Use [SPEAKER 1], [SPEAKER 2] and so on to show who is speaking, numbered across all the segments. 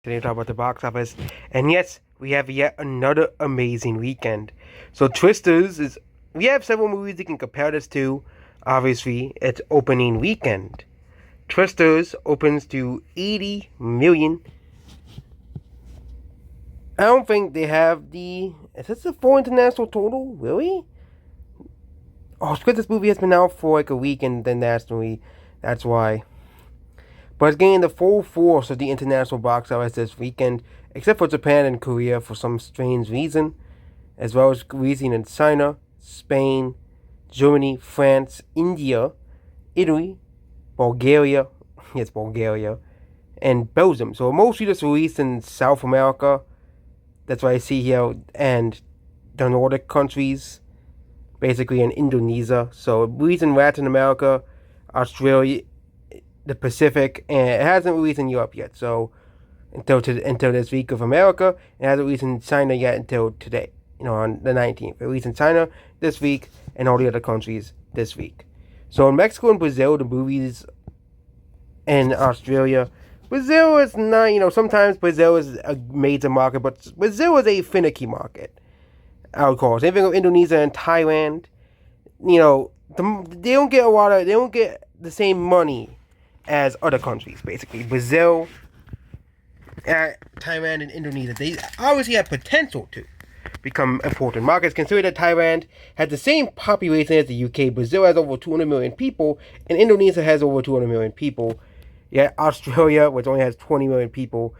[SPEAKER 1] Today we talk about the box office, and yes, we have yet another amazing weekend. So Twisters is we have several movies you can compare this to. Obviously, it's opening weekend. Twisters opens to 80 million. I don't think they have the. Is this the full international total? Really? Oh, it's because this movie has been out for like a week and then nationally. That's why. But it's getting the full force of the international box office this weekend, except for Japan and Korea for some strange reason, as well as releasing in China, Spain, Germany, France, India, Italy, Bulgaria, yes, Bulgaria, and Belgium. So mostly just released in South America. That's what I see here, and the Nordic countries, basically in Indonesia. So released in Latin America, Australia, the Pacific, and it hasn't released in Europe yet. So until this week of America, it hasn't released in China yet until today. On the 19th. It released in China this week and all the other countries this week. So in Mexico and Brazil, the movies, and Australia, Brazil is not. Sometimes Brazil is a major market, but Brazil is a finicky market. I would call it. Same thing with Indonesia and Thailand. They don't get they don't get the same money as other countries, basically. Brazil, Thailand, and Indonesia, they obviously have potential to become important markets. Consider that Thailand has the same population as the UK, Brazil has over 200 million people, and Indonesia has over 200 million people. Yet Australia, which only has 20 million people,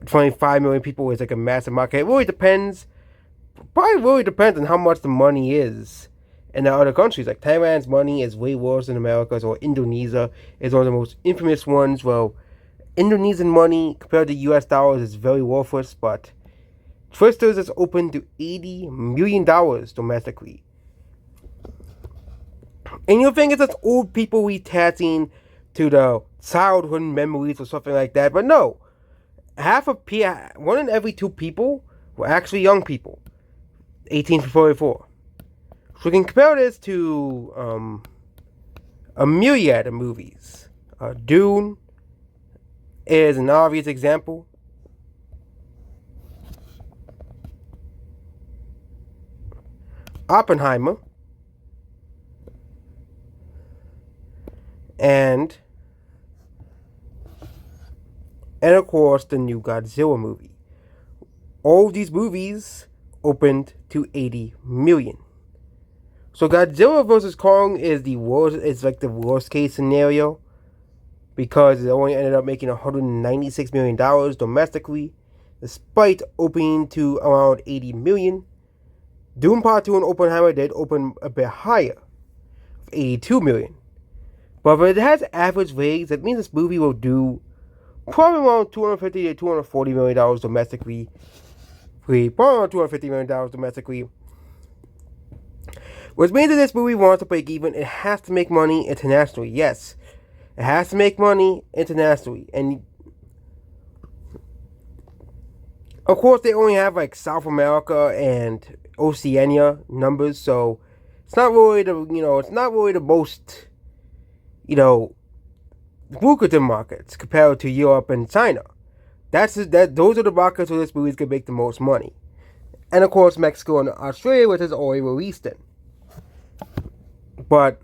[SPEAKER 1] 25 million people, is like a massive market. It really depends. Probably really depends on how much the money is in the other countries. Like Thailand's money is way worse than America's, or Indonesia is one of the most infamous ones. Well, Indonesian money compared to US dollars is very worthless, but Twisters is open to $80 million domestically. And you think it's just old people retatting to the childhood memories or something like that, but no. One in every two people were actually young people, 18 to 44. So we can compare this to a myriad of movies. Dune is an obvious example. Oppenheimer, and of course the new Godzilla movie. All of these movies opened to 80 million. So Godzilla vs. Kong is the worst. It's like the worst case scenario because it only ended up making $196 million domestically, despite opening to around 80 million. Dune Part 2 and Oppenheimer did open a bit higher, 82 million. But if it has average ratings, that means this movie will do probably around $250 to $240 million domestically. Probably around $250 million domestically. Which means that this movie wants to break even, it has to make money internationally. Yes, it has to make money internationally. And of course, they only have like South America and Oceania numbers, so it's not really the most lucrative markets compared to Europe and China. Those are the markets where this movie can make the most money, and of course Mexico and Australia, which is already released in. But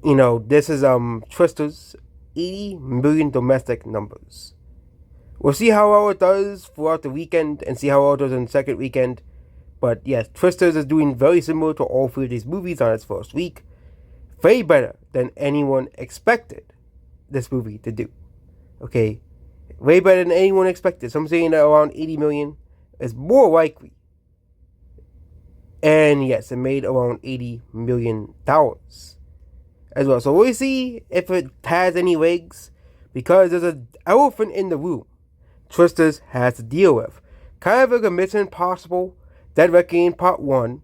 [SPEAKER 1] this is Twisters 80 million domestic numbers. We'll see how well it does throughout the weekend and see how well it does in the second weekend. But yes, Twisters is doing very similar to all three of these movies on its first week. Way better than anyone expected this movie to do. Okay? Way better than anyone expected. Some saying that around 80 million is more likely. And yes, it made around $80 million as well. So we'll see if it has any legs, because there's an elephant in the room Twisters has to deal with. Kind of like a Mission Impossible Dead Reckoning Part 1.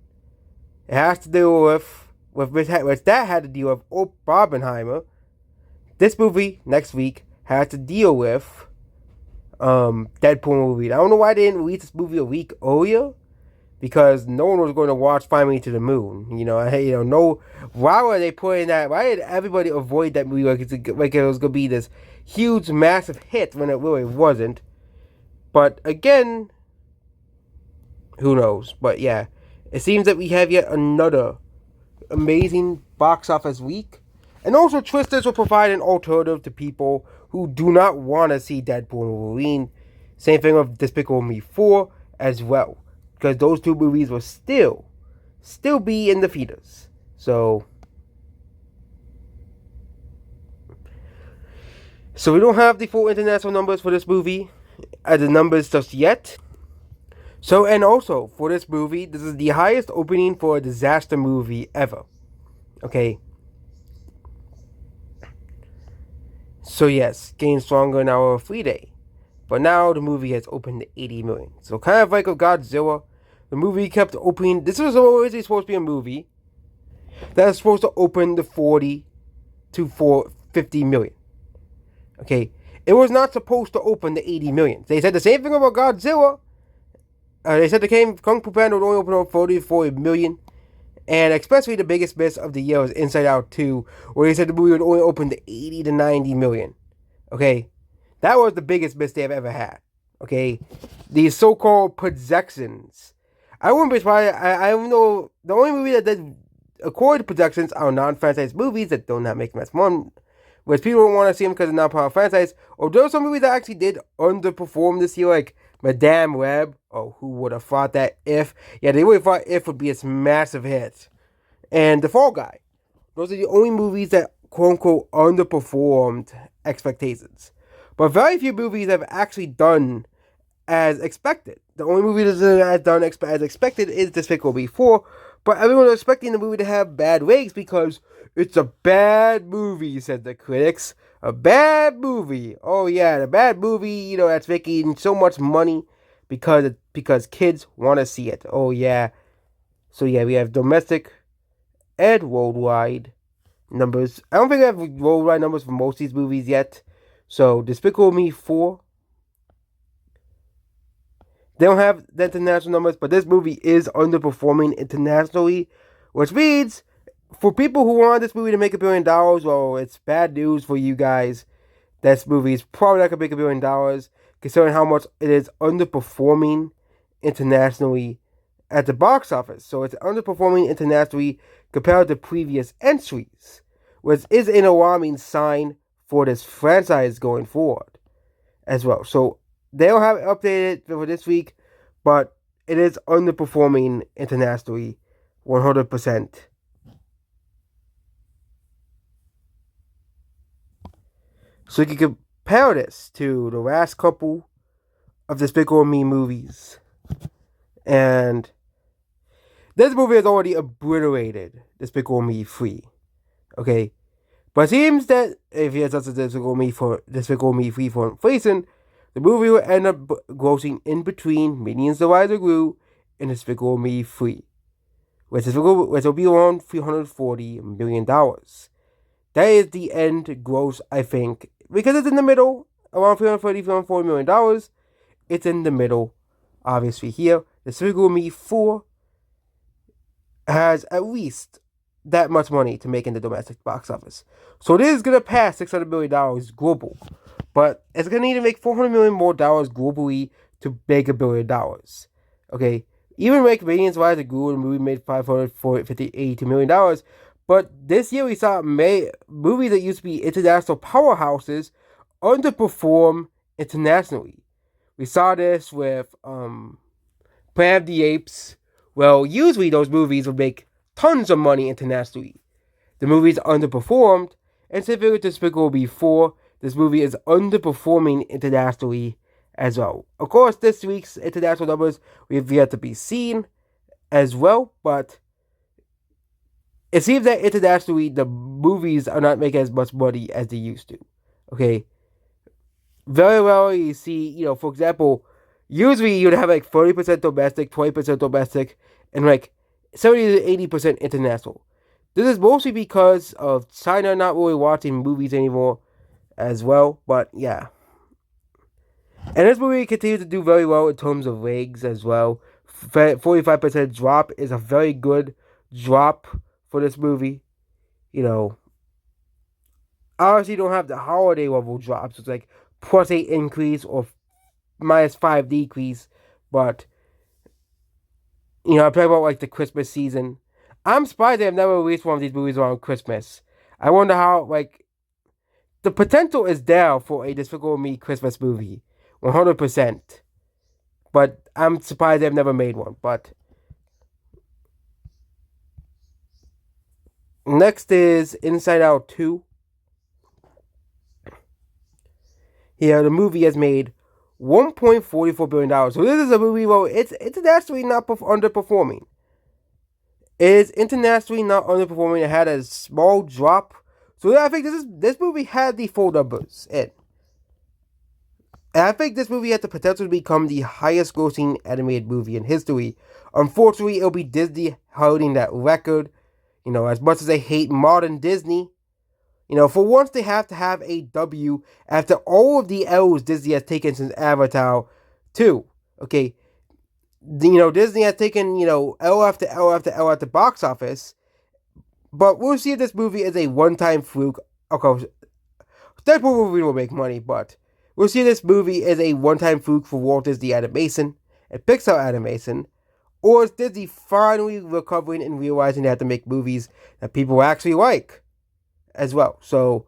[SPEAKER 1] It has to deal with which that had to deal with Oppenheimer. This movie next week has to deal with Deadpool movie. I don't know why they didn't release this movie a week earlier, because no one was going to watch Find Me to the Moon. No. Why were they putting that? Why did everybody avoid that movie like it was going to be this huge, massive hit when it really wasn't? But again, who knows? But yeah, it seems that we have yet another amazing box office week. And also, Twisters will provide an alternative to people who do not want to see Deadpool and Wolverine. Same thing with Despicable Me 4 as well. Because those two movies will still be in the theaters. So we don't have the full international numbers for this movie as the numbers just yet. So, and also, for this movie, this is the highest opening for a disaster movie ever. Okay. So yes, getting stronger in our free day. But now the movie has opened to 80 million. So kind of like with Godzilla, the movie kept opening. This was always supposed to be a movie that was supposed to open to 40 to 50 million. Okay. It was not supposed to open to 80 million. They said the same thing about Godzilla. They said Kung Fu Panda would only open up 40 to 40 million. And especially the biggest miss of the year was Inside Out 2, where they said the movie would only open to 80 to 90 million. Okay? That was the biggest miss they've ever had. Okay? These so-called projections. I wouldn't be surprised. I don't know. The only movie that did according to projections are non-franchise movies that do not make much money. Which people don't want to see them because they're not part of franchise. Or there were some movies that actually did underperform this year, like Madame Web. Oh, who would have thought that If? Yeah, they would have thought If would be a massive hit. And The Fall Guy. Those are the only movies that, quote-unquote, underperformed expectations. But very few movies have actually done as expected. The only movie that has done as expected is Despicable Me 4. But everyone was expecting the movie to have bad ratings because it's a bad movie, said the critics. A bad movie. Oh yeah, the bad movie, that's making so much money because kids want to see it. Oh yeah. So yeah, we have domestic and worldwide numbers. I don't think I have worldwide numbers for most of these movies yet. So Despicable Me 4. They don't have the international numbers, but this movie is underperforming internationally, which means for people who want this movie to make $1 billion, well, it's bad news for you guys. This movie is probably not going to make $1 billion, considering how much it is underperforming internationally at the box office. So it's underperforming internationally compared to previous entries, which is an alarming sign for this franchise going forward as well. So they'll have it updated for this week, but it is underperforming internationally 100%. So you can compare this to the last couple of Despicable Me movies. And this movie has already obliterated Despicable Me 3. Okay? But it seems that if he has such a Despicable Me 3 for inflation, the movie will end up grossing in between Minions the Rise of Gru and Despicable Me 3, which will be around $340 million. That is the end gross, I think, because it's in the middle, around $340 million. It's in the middle, obviously here. Despicable Me 4 has at least that much money to make in the domestic box office. So it is going to pass $600 million global. But it's going to need to make $400 million more globally to make $1 billion. Okay? Even like Minions Rise of Gru, the movie made $582 million. But this year we saw movies that used to be international powerhouses underperform internationally. We saw this with Planet of the Apes. Well, usually those movies would make tons of money internationally. The movies underperformed, and specifically with Despicable Me 4, this movie is underperforming internationally as well. Of course, this week's international numbers we have yet to be seen as well, but it seems that internationally the movies are not making as much money as they used to. Okay? Very well, you see, for example, usually you'd have like 30% domestic, 20% domestic, and like 70 to 80% international. This is mostly because of China not really watching movies anymore as well, but yeah. And this movie continues to do very well in terms of ratings as well. 45% drop is a very good drop for this movie. You know, obviously you don't have the holiday level drops. It's like +8 increase or -5 decrease. But, I'm talking about like the Christmas season. I'm surprised they have never released one of these movies around Christmas. I wonder how, like, the potential is there for a Despicable Me Christmas movie. 100%. But I'm surprised they've never made one. But next is Inside Out 2. Here, the movie has made $1.44 billion. So this is a movie where it's internationally not underperforming. It is internationally not underperforming. It had a small drop. So I think this movie had the full numbers in. And I think this movie had the potential to become the highest grossing animated movie in history. Unfortunately, it'll be Disney holding that record. As much as I hate modern Disney, for once they have to have a W after all of the L's Disney has taken since Avatar 2. Okay. Disney has taken, L after L after L at the box office. But we'll see if this movie is a one-time fluke. Of course, Deadpool movie will make money, but we'll see if this movie is a one-time fluke for Walt Disney Animation and Pixar Animation, or is Disney finally recovering and realizing they have to make movies that people actually like as well. So,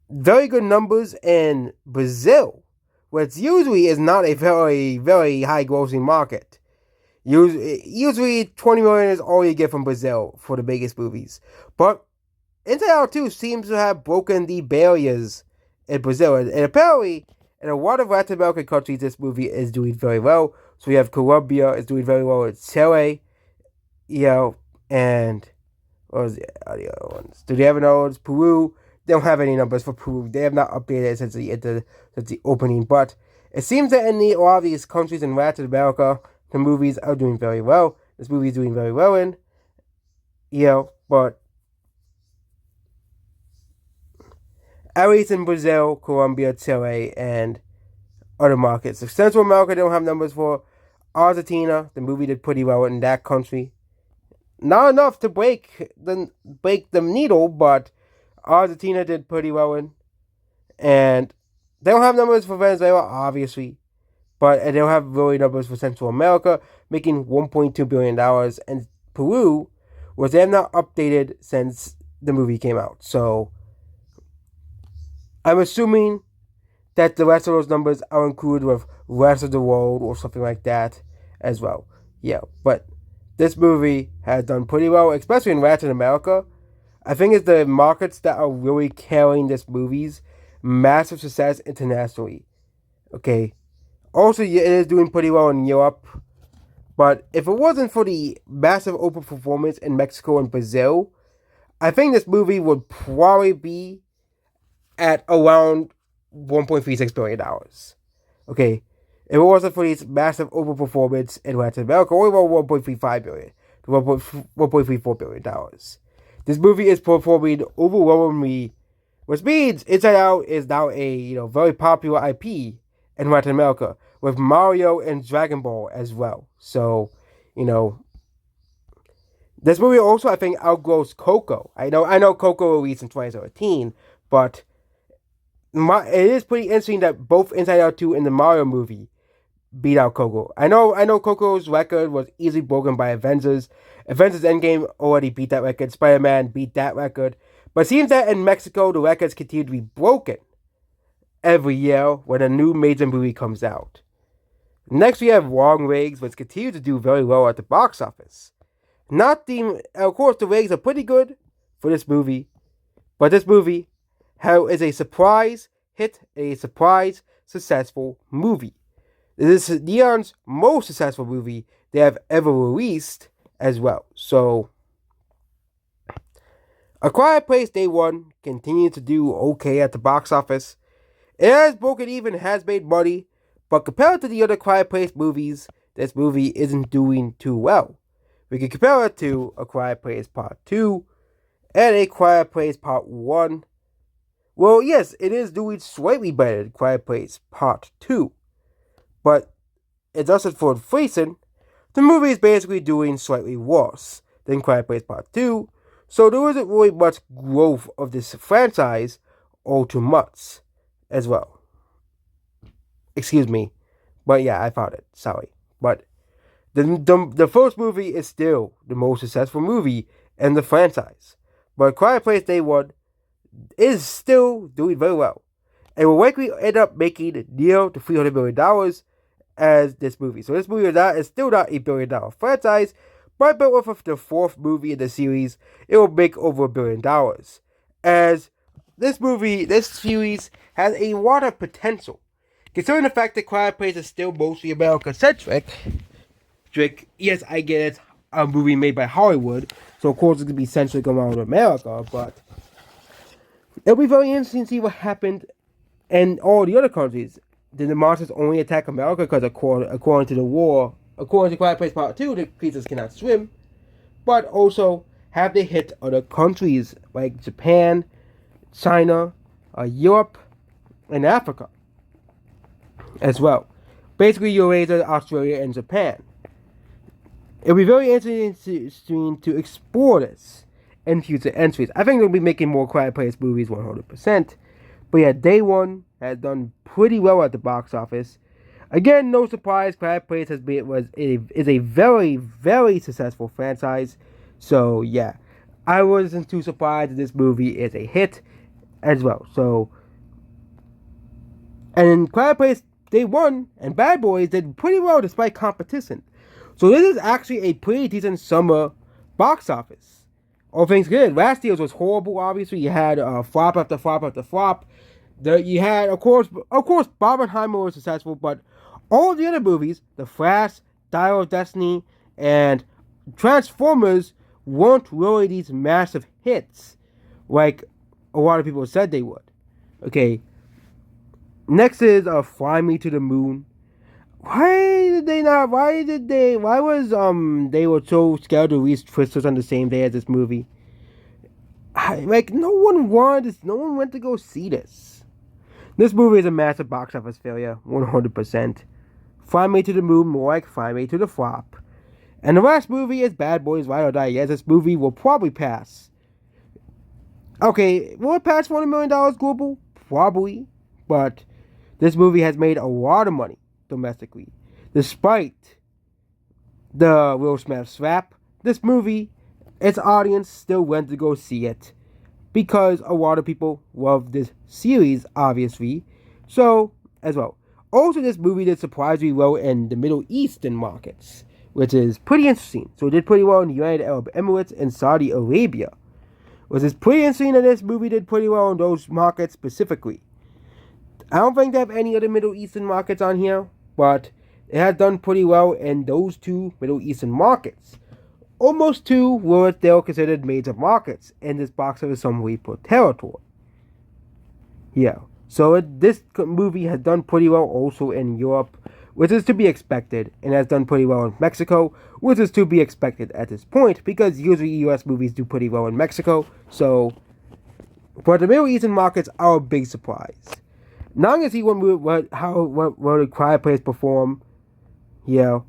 [SPEAKER 1] very good numbers in Brazil, which usually is not a very, very high-grossing market. Usually 20 million is all you get from Brazil for the biggest movies. But Inside Out 2 seems to have broken the barriers in Brazil. And apparently, in a lot of Latin American countries, this movie is doing very well. So we have Colombia is doing very well. It's Chile, and what was the other ones? Do they have another ones? Peru. They don't have any numbers for Peru. They have not updated it since the opening. But it seems that in a lot of these countries in Latin America, the movies are doing very well. This movie is doing very well but at least in Brazil, Colombia, Chile, and other markets. Central America, they don't have numbers for. Argentina, the movie did pretty well in that country. Not enough to break the needle, but Argentina did pretty well in. And they don't have numbers for Venezuela, obviously. But they don't have really numbers for Central America, making $1.2 billion. And Peru, which they have not updated since the movie came out. So, I'm assuming that the rest of those numbers are included with rest of the world or something like that as well. But this movie has done pretty well, especially in Latin America. I think it's the markets that are really carrying this movie's massive success internationally. Okay. Also, it is doing pretty well in Europe. But if it wasn't for the massive open performance in Mexico and Brazil, I think this movie would probably be at around $1.36 billion. Okay. If it wasn't for this massive overperformance in Latin America, only about $1.35 billion to $1.34 billion. This movie is performing overwhelmingly, which means Inside Out is now a very popular IP in Latin America, with Mario and Dragon Ball as well. So, this movie also, I think, outgrows Coco. I know Coco released in 2013, but it is pretty interesting that both Inside Out 2 and the Mario movie beat out Coco. I know Coco's record was easily broken by Avengers. Avengers Endgame already beat that record. Spider-Man beat that record. But it seems that in Mexico, the records continue to be broken every year when a new major movie comes out. Next, we have Long Legs, which continue to do very well at the box office. Of course, the ratings are pretty good for this movie, but this movie is a surprise hit, a surprise successful movie. This is Neon's most successful movie they have ever released as well. So, A Quiet Place Day 1 continued to do okay at the box office. It has broken even, has made money, but compared to the other Quiet Place movies, this movie isn't doing too well. We can compare it to A Quiet Place Part 2 and A Quiet Place Part 1. Well, yes, it is doing slightly better than Quiet Place Part 2. But adjusted for inflation, the movie is basically doing slightly worse than Quiet Place Part 2, so there isn't really much growth of this franchise all too much as well. Excuse me. But yeah, I found it. Sorry. But the first movie is still the most successful movie in the franchise. But Quiet Place Day 1 is still doing very well. And will likely end up making near to $300 million as this movie. So this movie is still not a $1 billion franchise, but with the fourth movie in the series, it will make over $1 billion. As this series has a lot of potential. Considering the fact that Quiet Place is still mostly America-centric, yes, I get it, a movie made by Hollywood, so of course it's going to be centric around America, but it'll be very interesting to see what happened in all the other countries. Did the monsters only attack America because according to Quiet Place Part 2, the creatures cannot swim, but also have they hit other countries like Japan, China, Europe, and Africa as well. Basically, Eurasia, Australia, and Japan. It'll be very interesting to explore this in future entries. I think they'll be making more Quiet Place movies 100%. But yeah, Day 1 has done pretty well at the box office. Again, no surprise, Quiet Place is a very, very successful franchise. So yeah, I wasn't too surprised that this movie is a hit as well. So, and Quiet Place Day 1 and Bad Boys did pretty well despite competition. So this is actually a pretty decent summer box office. All things good. Last year's was horrible, obviously. You had flop after flop after flop. You had, of course, Barbenheimer was successful, but all the other movies, The Flash, Dial of Destiny, and Transformers weren't really these massive hits like a lot of people said they would. Okay. Next is Fly Me to the Moon. Why was they were so scared to release Twisters on the same day as this movie? No one went to go see this. This movie is a massive box office failure, 100%. Fly Me to the Moon, more like Fly Me to the Flop. And the last movie is Bad Boys Ride or Die. Yes, this movie will probably pass. Okay, will it pass $100 million global? Probably. But this movie has made a lot of money domestically. Despite the Will Smith slap, this movie, its audience still went to go see it. Because a lot of people love this series, obviously. So, as well. Also, this movie did surprisingly well in the Middle Eastern markets, which is pretty interesting. So, it did pretty well in the United Arab Emirates and Saudi Arabia. Which is pretty interesting that this movie did pretty well in those markets specifically. I don't think they have any other Middle Eastern markets on here, but it has done pretty well in those two Middle Eastern markets. Almost two were still considered major markets in this box office summary per territory. Yeah, so this movie has done pretty well also in Europe, which is to be expected, and has done pretty well in Mexico, which is to be expected at this point, because usually US movies do pretty well in Mexico, so, but the Middle Eastern markets are a big surprise. Now I'm going to see what the Quiet Place perform here.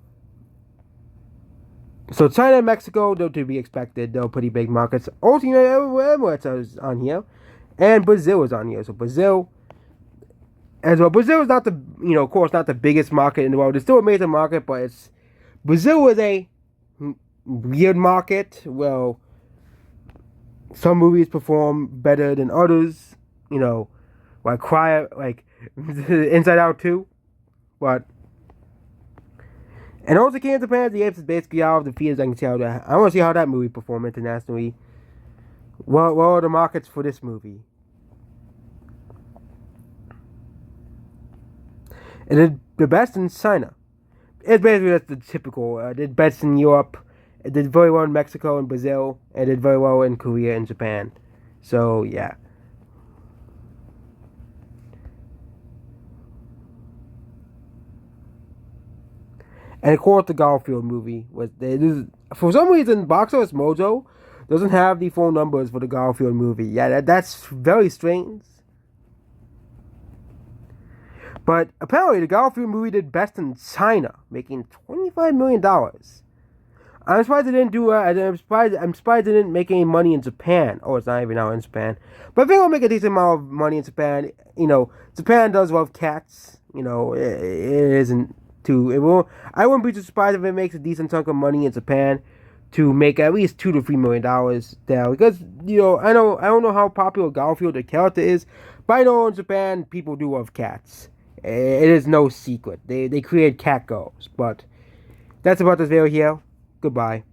[SPEAKER 1] So China and Mexico, they're to be expected. They're pretty big markets. Also, Emirates is on here. And Brazil is on here. So Brazil as well. Brazil is not of course, not the biggest market in the world. It's still a major market, but Brazil is a weird market. Well, some movies perform better than others. Like Inside Out 2. But and also King of Japan, the Apes is basically out of the theaters. I can see how that. I want to see how that movie performed internationally. What are the markets for this movie? It did the best in China. It's basically just the typical. It did best in Europe. It did very well in Mexico and Brazil. It did very well in Korea and Japan. So yeah. And of course, the Garfield movie was for some reason Box Office Mojo doesn't have the phone numbers for the Garfield movie. Yeah, that's very strange. But apparently, the Garfield movie did best in China, making $25 million. I'm surprised it didn't do. I'm surprised it didn't make any money in Japan. Oh, it's not even out in Japan. But I think it'll make a decent amount of money in Japan. Japan does love cats. It isn't too. It will. I wouldn't be too surprised if it makes a decent chunk of money in Japan to make at least $2 to $3 million there. Because I don't know how popular Garfield the character is, but I know in Japan people do love cats. It is no secret. They create cat girls. But that's about this video here. Goodbye.